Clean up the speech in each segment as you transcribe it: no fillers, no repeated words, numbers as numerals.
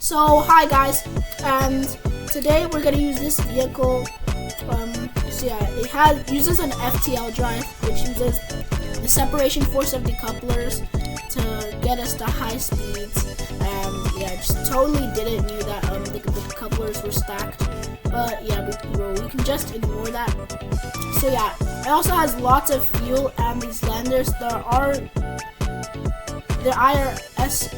So hi guys, and today we're gonna use this vehicle. So yeah, it uses an FTL drive, which uses the separation force of decouplers to get us to high speeds. And yeah, just totally didn't knew that the decouplers were stacked. But yeah, we can just ignore that. So yeah, it also has lots of fuel, and these landers, they're ISV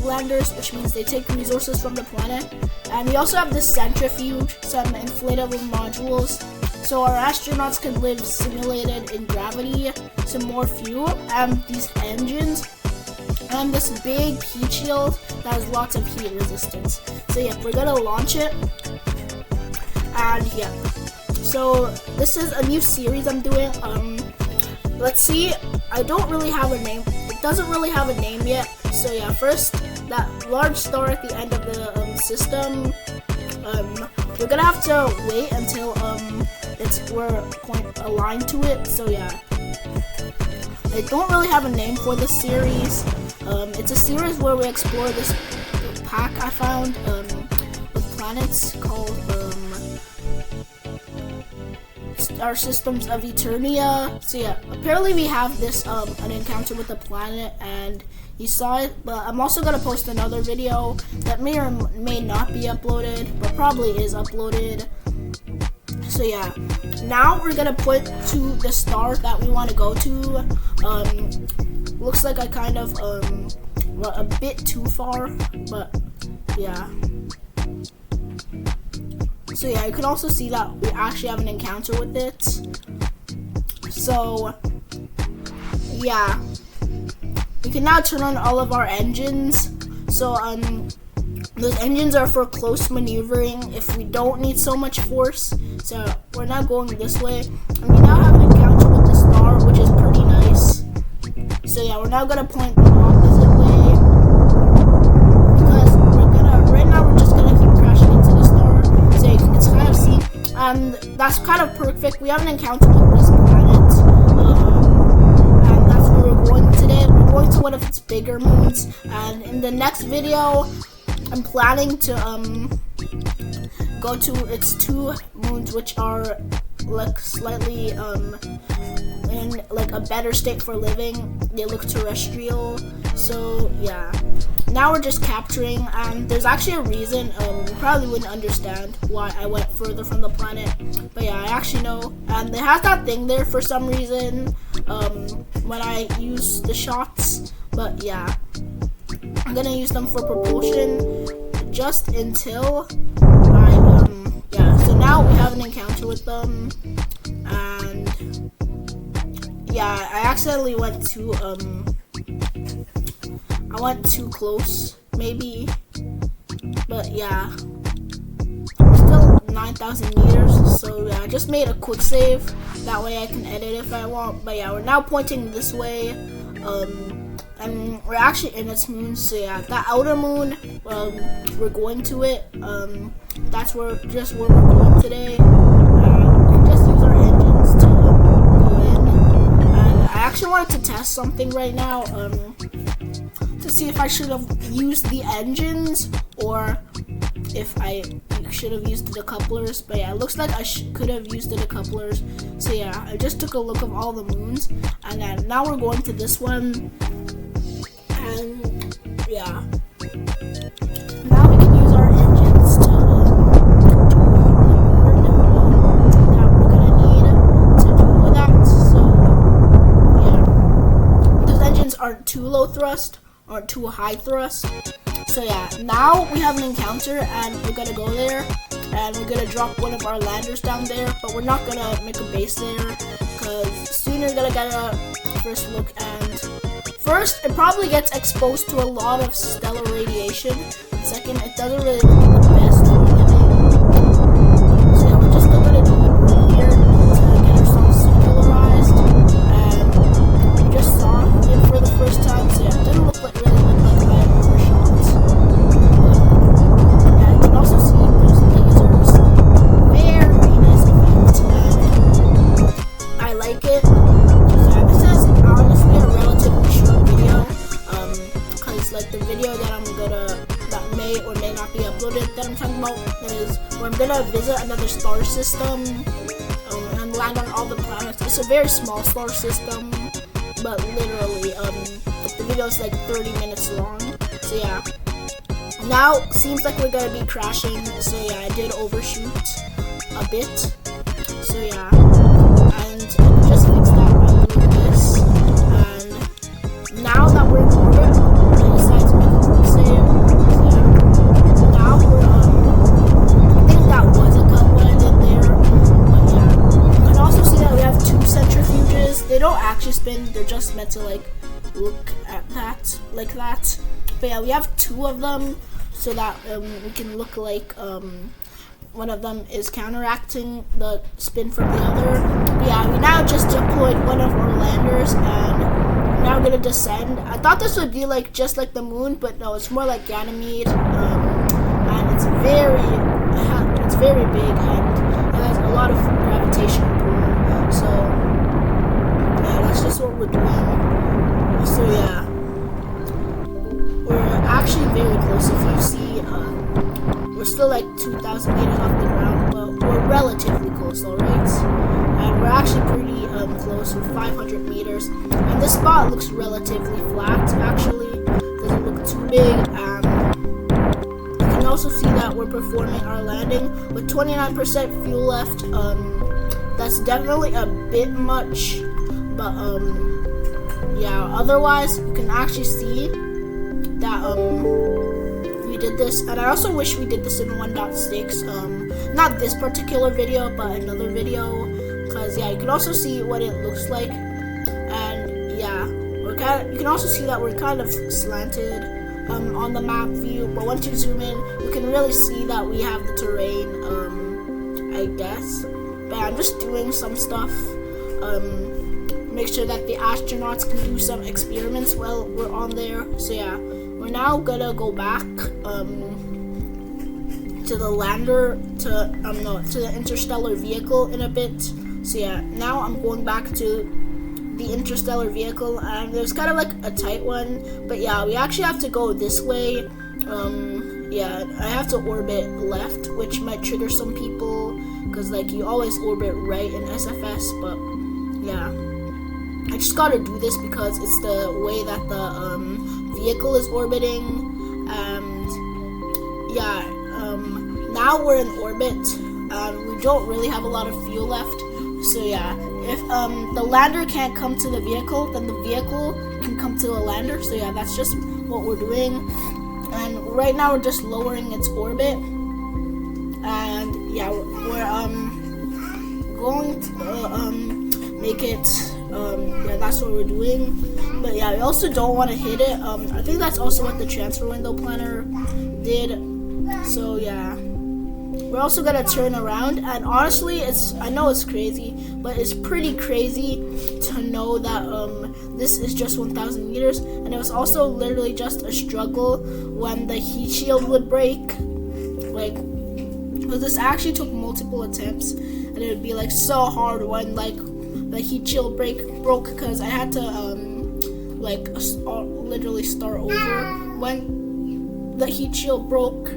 landers, which means they take resources from the planet. And we also have this centrifuge, some inflatable modules, so our astronauts can live simulated in gravity, some more fuel, and these engines, and this big heat shield that has lots of heat resistance. So yeah, we're gonna launch it, and yeah. So this is a new series I'm doing. Let's see. I don't really have a name. It doesn't really have a name yet. So yeah, first that large star at the end of the system. We're gonna have to wait until we're aligned to it. So yeah, I don't really have a name for this series. It's a series where we explore this pack I found with planets called our systems of Eternia. So yeah, apparently we have this an encounter with a planet, and you saw it, but I'm also gonna post another video that may or may not be uploaded, but probably is uploaded. So yeah, now we're gonna point to the star that we want to go to. Looks like I kind of went a bit too far, but yeah. So yeah, you can also see that we actually have an encounter with it. So yeah, we can now turn on all of our engines. So those engines are for close maneuvering if we don't need so much force. So we're not going this way, and we now have an encounter with the star, which is pretty nice. So yeah, we're now gonna point the opposite way, because right now we're just gonna keep crashing into the star. So you can kind of see, and that's kind of perfect. We have an encounter with this planet, and that's where we're going today. We're going to one of its bigger moons, and in the next video, I'm planning to go to its two moons, which are like slightly in like a better state for living. They look terrestrial. So yeah, now we're just capturing, and there's actually a reason. You probably wouldn't understand why I went further from the planet, but yeah, I actually know. And they have that thing there for some reason when I use the shots. But yeah, I'm gonna use them for propulsion just until yeah. So now we have an encounter with them, and yeah, I accidentally went too I went too close, maybe, but yeah, still 9,000 meters. So yeah, I just made a quick save. That way I can edit if I want. But yeah, we're now pointing this way, and we're actually in its moon. So yeah, that outer moon, we're going to it. That's where we're going today. We can just use our engines to go in. And I actually wanted to test something right now. To see if I should have used the engines or if I should have used the decouplers. But yeah, it looks like I could have used the decouplers. So yeah, I just took a look of all the moons, and then now we're going to this one, and yeah, now we can use our engines to that we're gonna need to do that. So yeah, those engines aren't too low thrust or too high thrust. So yeah, now we have an encounter, and we're gonna go there, and we're gonna drop one of our landers down there, but we're not gonna make a base there, because soon you're gonna get a first look. And first, it probably gets exposed to a lot of stellar radiation, and second, it doesn't really look the best for living. So yeah, we're just still gonna do it right here to get ourselves solarized, and we just saw it for the first time. So yeah, it didn't look like really look like I have overshot. Yeah, you can also see those lasers. Very nice effect, and I like it. So yeah, this is honestly a relatively short video, because like the video that may or may not be uploaded that I'm talking about is where I'm gonna visit another star system and land on all the planets. It's a very small star system, but literally the video is like 30 minutes long. So yeah, now seems like we're gonna be crashing. So yeah, I did overshoot a bit. So yeah, and I just fixed that by doing this. And now that we're in orbit, I decided to make a quick save. So yeah, now we're I think that was a cut what I did there. But yeah, you can also see that we have 2 centrifuges. They don't actually spin, they're just meant to like look at that like that. But yeah, we have 2 of them so that we can look like one of them is counteracting the spin from the other. But yeah, we now just deployed one of our landers and we're now gonna descend. I thought this would be like just like the moon, but no, it's more like Ganymede, and it's very big and it has a lot of gravitational pull. So yeah, that's just what we're doing. So yeah, we're actually very close. If you see, we're still like 2,000 meters off the ground, but we're relatively close, alright? And we're actually pretty close, we're 500 meters. And this spot looks relatively flat, actually. Doesn't look too big. You can also see that we're performing our landing with 29% fuel left. That's definitely a bit much, but yeah, otherwise you can actually see that we did this, and I also wish we did this in 1.6, not this particular video but another video, because yeah, you can also see what it looks like. And yeah, you can also see that we're kind of slanted on the map view, but once you zoom in you can really see that we have the terrain, I guess. But yeah, I'm just doing some stuff, make sure that the astronauts can do some experiments while we're on there. So yeah, we're now gonna go back to the lander, to the interstellar vehicle in a bit. So yeah, now I'm going back to the interstellar vehicle, and there's kind of like a tight one, but yeah, we actually have to go this way. Yeah, I have to orbit left, which might trigger some people, because like you always orbit right in SFS, but yeah, I just gotta do this because it's the way that the vehicle is orbiting. And yeah, now we're in orbit and we don't really have a lot of fuel left. So yeah, if the lander can't come to the vehicle, then the vehicle can come to the lander. So yeah, that's just what we're doing. And right now we're just lowering its orbit, and yeah, we're going to make it, yeah, that's what we're doing. But yeah, we also don't want to hit it. I think that's also what the transfer window planner did. So yeah, we're also gonna turn around, and honestly, I know it's crazy, but it's pretty crazy to know that this is just 1,000 meters, and it was also literally just a struggle when the heat shield would break. Like, because this actually took multiple attempts, and it would be like so hard when like the heat shield broke, because I had to like literally start over when the heat shield broke.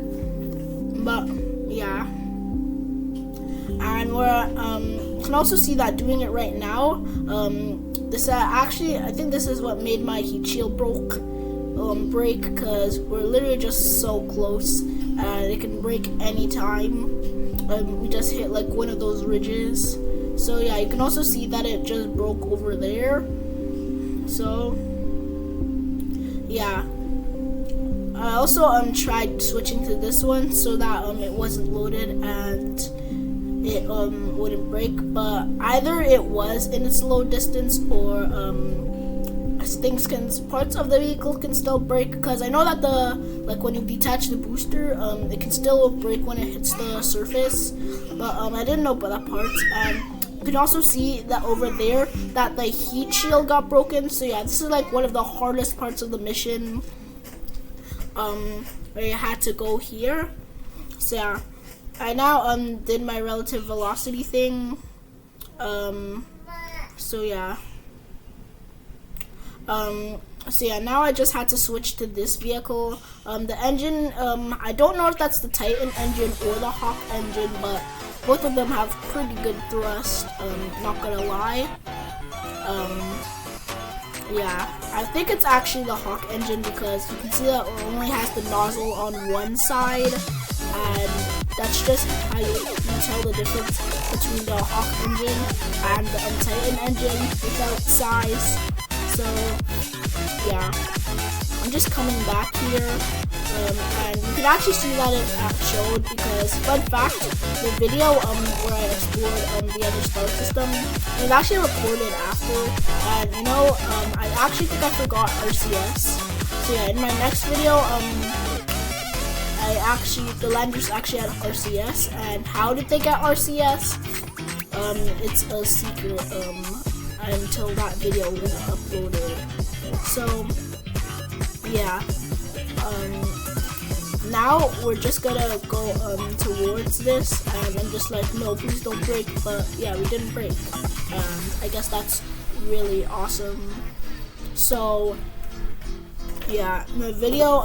But yeah, and we're you can also see that doing it right now, this actually, I think this is what made my heat shield break, because we're literally just so close and it can break anytime. We just hit like one of those ridges. So yeah, you can also see that it just broke over there. So yeah, I also tried switching to this one so that it wasn't loaded and it wouldn't break, but either it was in its low distance or parts of the vehicle can still break, because I know that when you detach the booster, it can still break when it hits the surface, but I didn't know about that part. And you can also see that over there that the heat shield got broken. So yeah, this is like one of the hardest parts of the mission, where you had to go here. So yeah, I now did my relative velocity thing. So yeah, So yeah, now I just had to switch to this vehicle. The engine, I don't know if that's the Titan engine or the Hawk engine, but both of them have pretty good thrust, not gonna lie. Yeah, I think it's actually the Hawk engine because you can see that it only has the nozzle on one side, and that's just how you tell the difference between the Hawk engine and the Titan engine without size. So yeah, I'm just coming back here, and you can actually see that it showed because, fun fact, the video where I explored the other star system, it was actually recorded after, and you know, I actually think I forgot RCS. So yeah, in my next video, the landers actually had RCS, and how did they get RCS? It's a secret until that video was uploaded. So yeah, now we're just gonna go towards this, and I'm just like, no, please don't break. But yeah, we didn't break. I guess that's really awesome. So yeah, the video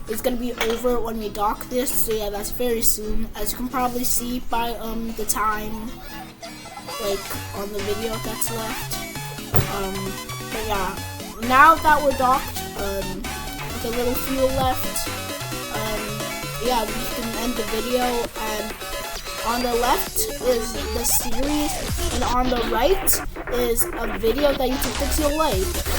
is gonna be over when we dock this. So yeah, that's very soon, as you can probably see by the time, like, on the video that's left. But yeah, now that we're docked, with a little fuel left, yeah, we can end the video. And on the left is the series, and on the right is a video that you think that you'll like.